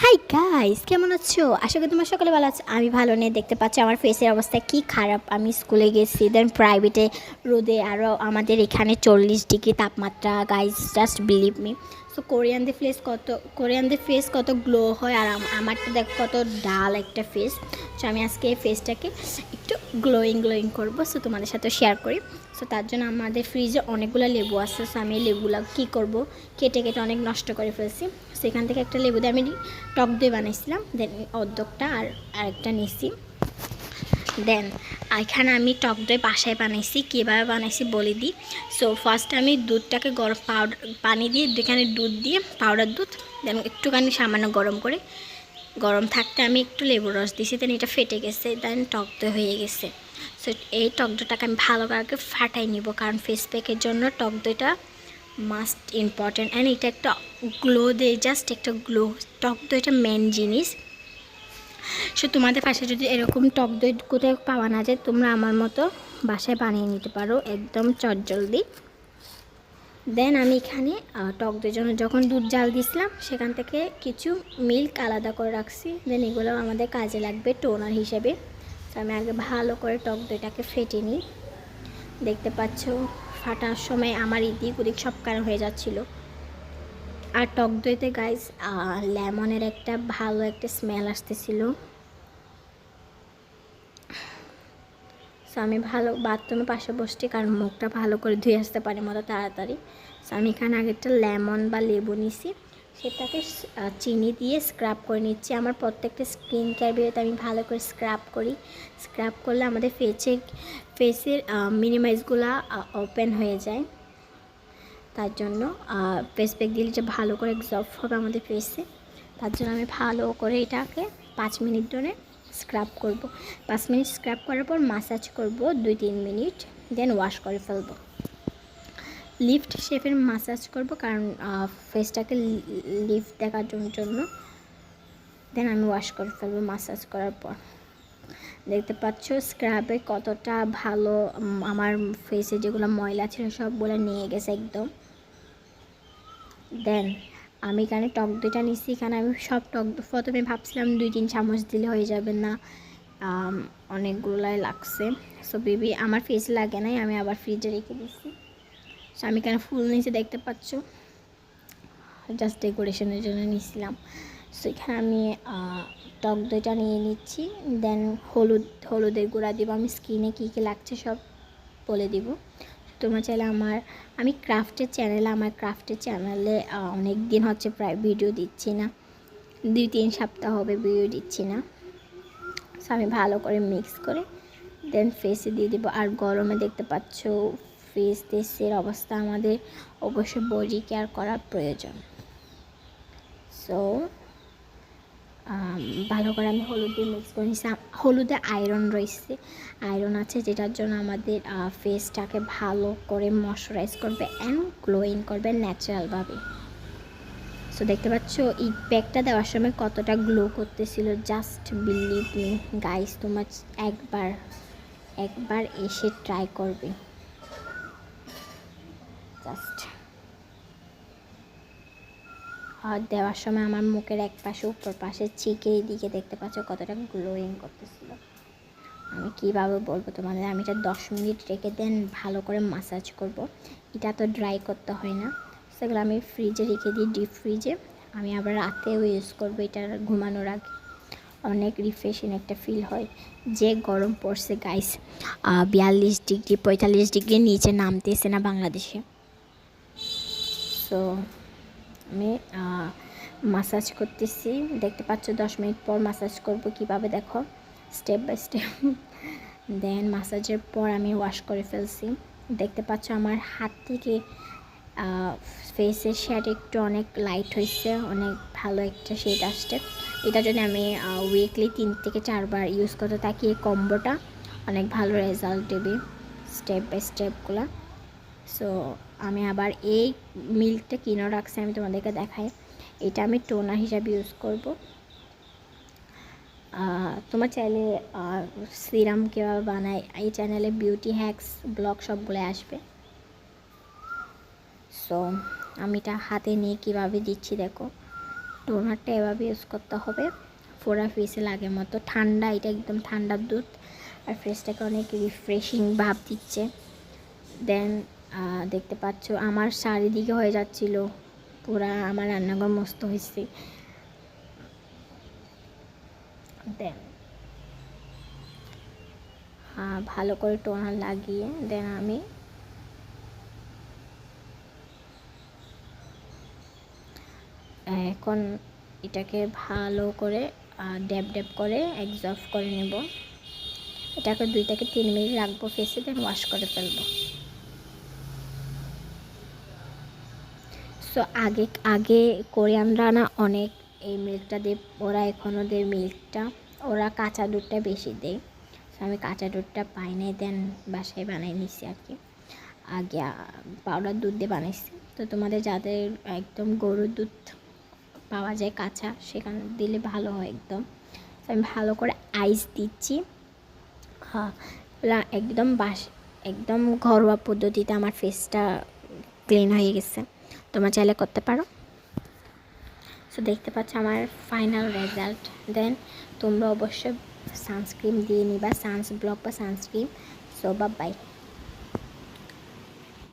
Hi guys, কেমন আছো? আশা করি তোমার সকলে ভালো আছে। আমি ভালো নেই, দেখতে পাচ্ছ আমার ফেসের অবস্থা কি খারাপ। আমি স্কুলে গেছি, দেন প্রাইভেটে রোদে, আরও আমাদের এখানে 40 ডিগ্রি তাপমাত্রা। Guys, just believe me. So কোরিয়ানদের ফেস কত গ্লো হয়, আর আমারটা দেখ কত ডাল একটা ফেস। সো আমি আজকে এই ফেসটাকে একটু গ্লোয়িং করবো, সো তোমাদের সাথে শেয়ার করি। সো তার জন্য আমাদের ফ্রিজে অনেকগুলো লেবু আছে। সো আমি এই লেবুগুলো কী করবো, কেটে অনেক নষ্ট করে ফেলছি। সেখান থেকে একটা লেবু দিয়ে আমি টক দই বানাইছিলাম, দেন অর্ধেকটা আর আরেকটা নিছি। দেন এখানে আমি টক দই বাসায় বানাইছি, কীভাবে বানাইছি বলে দিই। সো ফার্স্ট আমি দুধটাকে গরম পানি দিয়ে, এখানে দুধ দিয়ে, পাউডার দুধ, দেন একটুখানি সামান্য গরম করে, গরম থাকতে আমি একটু লেবুর রস দিয়েছি, দেন এটা ফেটে গেছে, দেন টক দই হয়ে গেছে। সো এই টক দইটাকে আমি ভালো করে ফাটাই নিব, কারণ ফেস প্যাকের জন্য টক দইটা মাস্ট ইম্পর্ট্যান্ট। অ্যান্ড এটা একটা গ্লো দেয়, জাস্ট একটা গ্লো। টক দইটা মেন জিনিস। সো তোমাদের পাশে যদি এরকম টক দই কোথাও পাওয়া না যায়, তোমরা আমার মতো বাসায় বানিয়ে নিতে পারো একদম চটজলদি। দেন আমি এখানে টক দইয়ের জন্য যখন দুধ জাল দিয়েছিলাম, সেখান থেকে কিছু মিল্ক আলাদা করে রাখছি। দেন এগুলো আমাদের কাজে লাগবে টোনার হিসেবে। তো আমি আগে ভালো করে টক দইটাকে ফেটে নিই। দেখতে পাচ্ছ ফাটার সময় আমার এদিক ওদিক সব কারণ হয়ে যাচ্ছিল। আর টক দইতে গাইস লেমনের একটা ভালো একটা স্মেল আসতেছিল। সো আমি ভালো বাথরুমের পাশে বসছি, কারণ মুখটা ভালো করে ধুয়ে আসতে পারি মতো তাড়াতাড়ি। সো আমি এখানে আগে একটা লেমন বা লেবু নিছি, সেটাকে চিনি দিয়ে স্ক্রাব করে নিচ্ছি। আমার প্রত্যেকটা স্কিন কেয়ার ভিডিওতে আমি ভালো করে স্ক্রাব করি। স্ক্রাব করলে আমাদের ফেসের মিনিমাইজগুলো ওপেন হয়ে যায়। তার জন্য ফেস প্যাক দিলে যে ভালো করে অ্যাবজর্ব হবে আমাদের ফেসে। তার জন্য আমি ভালো করে এটাকে 5 মিনিট ধরে স্ক্রাব করব। 5 মিনিট স্ক্রাব করার পর মাসাজ করব 2-3 মিনিট, দেন ওয়াশ করে ফেলবো। লিফট শেপের মাসাজ করব, কারণ ফেসটাকে লিফট দেখার জন্য। দেন আমি ওয়াশ করে ফেলবো মাসাজ করার পর। দেখতে পাচ্ছ স্ক্রাবে কতটা ভালো আমার ফেসে যেগুলো ময়লা ছিল সবগুলো নিয়ে গেছে একদম। দেন আমি এখানে টক দইটা নিচ্ছি। এখানে আমি সব টক প্রথমে ভাবছিলাম 2-3 চামচ দিলে হয়ে যাবে, না অনেকগুলাই লাগছে। সো বেবি আমার ফেস লাগে নাই, আমি আবার ফ্রিজে রেখে দিচ্ছি। সো আমি এখানে ফুল নিচে দেখতে পাচ্ছ, জাস্ট ডেকোরেশনের জন্য নিয়েছিলাম। সো এখানে আমি টক দইটা নিয়ে নিচ্ছি। দেন হলুদের গুঁড়া দিব। আমি স্কিনে কী কী লাগছে সব বলে দিব। তোমরা চাইলে আমি ক্রাফটের চ্যানেলে অনেক দিন হচ্ছে প্রায় ভিডিও দিচ্ছি না, 2-3 সপ্তাহ হবে ভিডিও দিচ্ছি না। সো আমি ভালো করে মিক্স করে দেন ফেসে দিয়ে দিব। আর গরমে দেখতে পাচ্ছ ফেসের অবস্থা, আমাদের অবশ্যই বডি কেয়ার করার প্রয়োজন। সো ভালো করে আমি হলুদ দিয়ে মিক্স করে নিচ্ছি। হলুদে আয়রন আছে, যেটার জন্য আমাদের ফেসটাকে ভালো করে ময়শ্চারাইজ করবে অ্যান্ড গ্লোয়িং করবে ন্যাচারালভাবে। সো দেখতে পাচ্ছ এই প্যাকটা দেওয়ার সময় কতটা গ্লো করতেছিল, জাস্ট বিলিভ মি গাইস। তোমার একবার এসে ট্রাই করবে জাস্ট। আর দেওয়ার সময় আমার মুখের এক পাশে উপর পাশে চিকের দিকে দেখতে পাচ্ছ কতটা গ্লোয়িং করতেছিল। আমি কীভাবে বলবো তোমাদের, আমি এটা 10 মিনিট রেখে দেন ভালো করে মাসাজ করব। এটা তো ড্রাই করতে হয় না, সেগুলো আমি ফ্রিজে রেখে দিই, ডিপ ফ্রিজে। আমি আবার রাতেও ইউজ করবো, এটা ঘুমানোর আগে অনেক রিফ্রেশিং একটা ফিল হয়। যে গরম পড়ছে গাইস, 42 ডিগ্রি 45 ডিগ্রির নিচে নামতেছে না বাংলাদেশে। সো আমি মাসাজ করতেছি, দেখতে পাচ্ছ 10 মিনিট পর মাসাজ করব কীভাবে দেখো, স্টেপ বাই স্টেপ। দেন মাসাজের পর আমি ওয়াশ করে ফেলছি। দেখতে পাচ্ছ আমার হাত থেকে ফেসের শেড একটু অনেক লাইট হয়েছে, অনেক ভালো একটা শেড আসছে। এটা যদি আমি উইকলি 3 থেকে 4 বার ইউজ করতে থাকি, এই কম্বোটা অনেক ভালো রেজাল্ট দেবে স্টেপ বাই স্টেপগুলো। সো আমি আবার এই মিল্কটা কিনে রাখছি, আমি তোমাদেরকে দেখাই। এটা আমি টোনার হিসাবে ইউজ করব। তোমার চাইলে সিরাম কীভাবে বানায় এই চ্যানেলে বিউটি হ্যাক্স ব্লগ সবগুলো আসবে। সো আমি এটা হাতে নিয়ে কীভাবে দিচ্ছি দেখো। টোনারটা এভাবে ইউজ করতে হবে, পুরা ফেসে লাগে মতো। ঠান্ডা, এটা একদম ঠান্ডার দুধ, আর ফেসটাকে অনেক রিফ্রেশিং ভাব দিচ্ছে। দেন দেখতে পাচ্ছ আমার চারিদিকে হয়ে যাচ্ছিল, পুরা আমার রান্নাঘর মস্ত হয়েছে। দেন ভালো করে টোনার লাগিয়ে দেন আমি এখন এটাকে ভালো করে ড্যাব ড্যাব করে এক্সজস্ট করে নেব। এটাকে 2 থেকে 3 মিনিট রাখবো ফেসে, দেন ওয়াশ করে ফেলবো। সো আগে আগে কোরিয়ানরা না অনেক এই মিল্কটা দিয়ে, ওরা এখনও দেয় মিল্কটা, ওরা কাঁচা দুধটা বেশি দেয়। সো আমি কাঁচা দুধটা পাই নাই, দেন বাসায় বানাই নিছি আর কি। আগে পাউডার দুধ দিয়ে বানাইছি। তো তোমাদের যাদের একদম গরুর দুধ পাওয়া যায় কাঁচা, সেখানে দিলে ভালো হয় একদম। তো আমি ভালো করে আইস দিচ্ছি। হ্যাঁ, একদম ঘরোয়া পদ্ধতিতে আমার ফেসটা ক্লিন হয়ে গেছে। তোমরা চাইলে করতে পারো। সো দেখতে পাচ্ছ আমার ফাইনাল রেজাল্ট। দেন তোমরা অবশ্যই সানস্ক্রিন দিয়ে নিবা, সানব্লক বা সানস্ক্রিন। So by.